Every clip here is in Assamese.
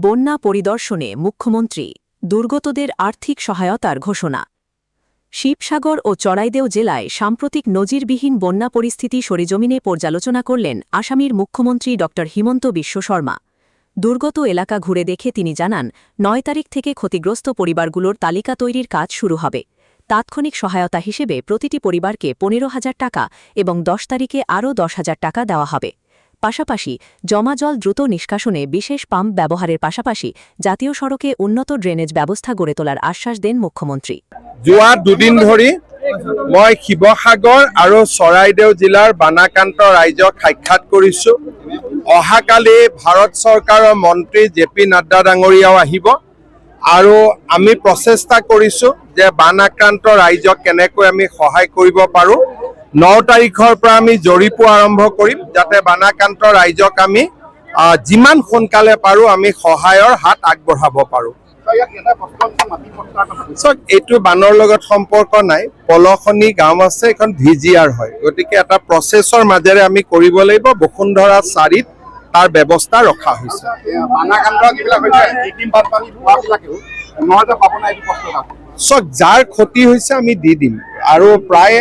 বন্যা পরিদর্শনে মুখ্যমন্ত্রী দুর্গতদের আর্থিক সহায়তার ঘোষণা। শিবসাগর ও চড়াইদেও জেলায় সাম্প্রতিক নজিরবিহীন বন্যা পরিস্থিতি সরেজমিনে পর্যালোচনা করলেন আসামের মুখ্যমন্ত্রী ড হিমন্ত বিশ্ব শর্মা। দুর্গত এলাকা ঘুরে দেখে তিনি জানান, ৯ তারিখ থেকে ক্ষতিগ্রস্ত পরিবারগুলোর তালিকা তৈরির কাজ শুরু হবে। তাৎক্ষণিক সহায়তা হিসেবে প্রতিটি পরিবারকে ১৫,০০০ টাকা এবং ১০ তারিখে আরও ১০,০০০ টাকা দেওয়া হবে। পাশাপাশি জমা জল দ্রুত নিষ্কাশনে বিশেষ পাম্প ব্যবহারের পাশাপাশি জাতীয় সড়কে উন্নত ড্রেনেজ ব্যবস্থা গড়ে তোলার আশ্বাস দেন মুখ্যমন্ত্রী। যোৱা দুদিন ধৰি মই শিৱসাগৰ আৰু চৰাইদেউ জিলাৰ বানাক্ৰান্ত ৰাইজক সাক্ষাৎ কৰিছোঁ। অহাকালি ভাৰত চৰকাৰৰ মন্ত্ৰী জে.পি. নাড্ডা ডাঙৰীয়াও আহিব আৰু আমি প্ৰচেষ্টা কৰিছোঁ যে বানাক্ৰান্ত ৰাইজক কেনেকৈ আমি সহায় কৰিব পাৰোঁ। ৯ তাৰিখৰ পৰা আমি জৰীপো আৰম্ভ কৰিম যাতে বানাক্ৰান্ত ৰাইজক আমি যিমান সোনকালে পাৰোঁ আমি সহায়ৰ হাত আগবঢ়াব পাৰোঁ। এইটো বানৰ লগত সম্পৰ্ক নাই। পলখনি গাঁও আছে, এখন ভিজিআৰ হয়, গতিকে এটা প্ৰচেছৰ মাজেৰে আমি কৰিব লাগিব। বসুন্ধৰা ৪ত তাৰ ব্যৱস্থা ৰখা হৈছে। যাৰ ক্ষতি হৈছে আমি দি দিম আৰু প্ৰায়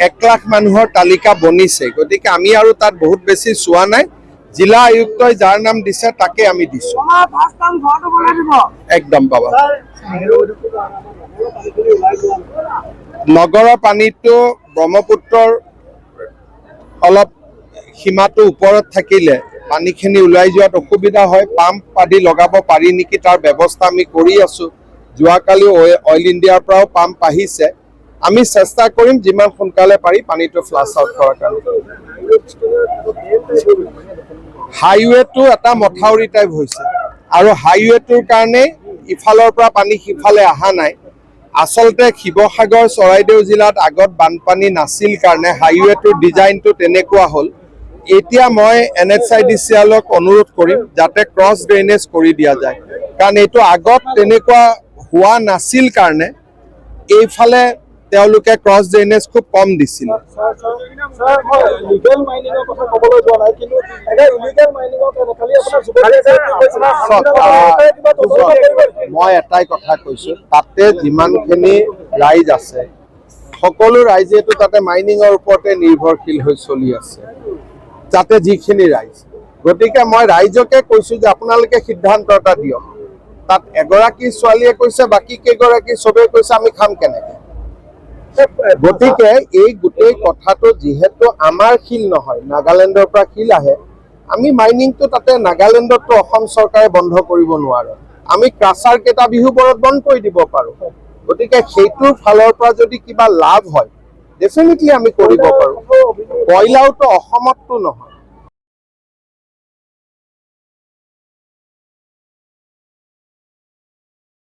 ১ লাখ মানুহৰ তালিকা বনিছে, গতিকে আমি আৰু তাত বহুত বেছি চোৱা নাই। জিলা আয়ুক্তই যাৰ নাম দিছে তাকে আমি দিছোঁ। একদম পাবা। নগৰৰ পানীটো ব্ৰহ্মপুত্ৰৰ অলপ সীমাটো ওপৰত থাকিলে পানীখিনি ওলাই যোৱাত অসুবিধা হয়। পাম্প আদি লগাব পাৰি নেকি তাৰ ব্যৱস্থা আমি কৰি আছোঁ। যোৱাকালি অইল ইণ্ডিয়াৰ পৰাও পাম্প আহিছে। আমি চেষ্টা কৰিম যিমান সোনকালে পাৰি পানীটো ফ্লাছ আউট কৰাৰ কাৰণে। হাইৱেটো এটা মথাউৰি টাইপ হৈছে আৰু হাইৱেটোৰ কাৰণে ইফালৰ পৰা পানী সিফালে অহা নাই। আচলতে শিৱসাগৰ চৰাইদেউ জিলাত আগত বানপানী নাছিল কাৰণে হাইৱেটোৰ ডিজাইনটো তেনেকুৱা হ'ল। এতিয়া মই NHIDCLক অনুৰোধ কৰিম যাতে ক্ৰছ ড্ৰেইনেজ কৰি দিয়া যায়, কাৰণ এইটো আগত তেনেকুৱা হোৱা নাছিল কাৰণে এইফালে তেওঁলোকে ক্ৰছ ড্ৰেইনেজ খুব কম দিছিল। মই এটাই কথা কৈছো, তাতে যিমানখিনি ৰাইজ আছে সকলো ৰাইজেতো তাতে মাইনিঙৰ ওপৰতে নিৰ্ভৰশীল হৈ চলি আছে, যাতে যিখিনি ৰাইজ। গতিকে মই ৰাইজকে কৈছো যে আপোনালোকে সিদ্ধান্ত এটা দিয়ক। তাত এগৰাকী ছোৱালীয়ে কৈছে, বাকী কেইগৰাকী চবেই কৈছে আমি খাম কেনেকে। গতিকে এই গোটেই কথাটো যিহেতু আমাৰ শিল নহয়, নাগালেণ্ডৰ পৰা শিল আহে, আমি মাইনিংটো তাতে নাগালেণ্ডতো অসম চৰকাৰে বন্ধ কৰিব নোৱাৰে। আমি ক্ৰাছাৰ কেইটা বিহুবোৰত বন্ধ কৰি দিব পাৰোঁ। গতিকে সেইটোৰ ফালৰ পৰা যদি কিবা লাভ হয় ডেফিনেটলি আমি কৰিব পাৰোঁ। কয়লাওতো অসমততো নহয়,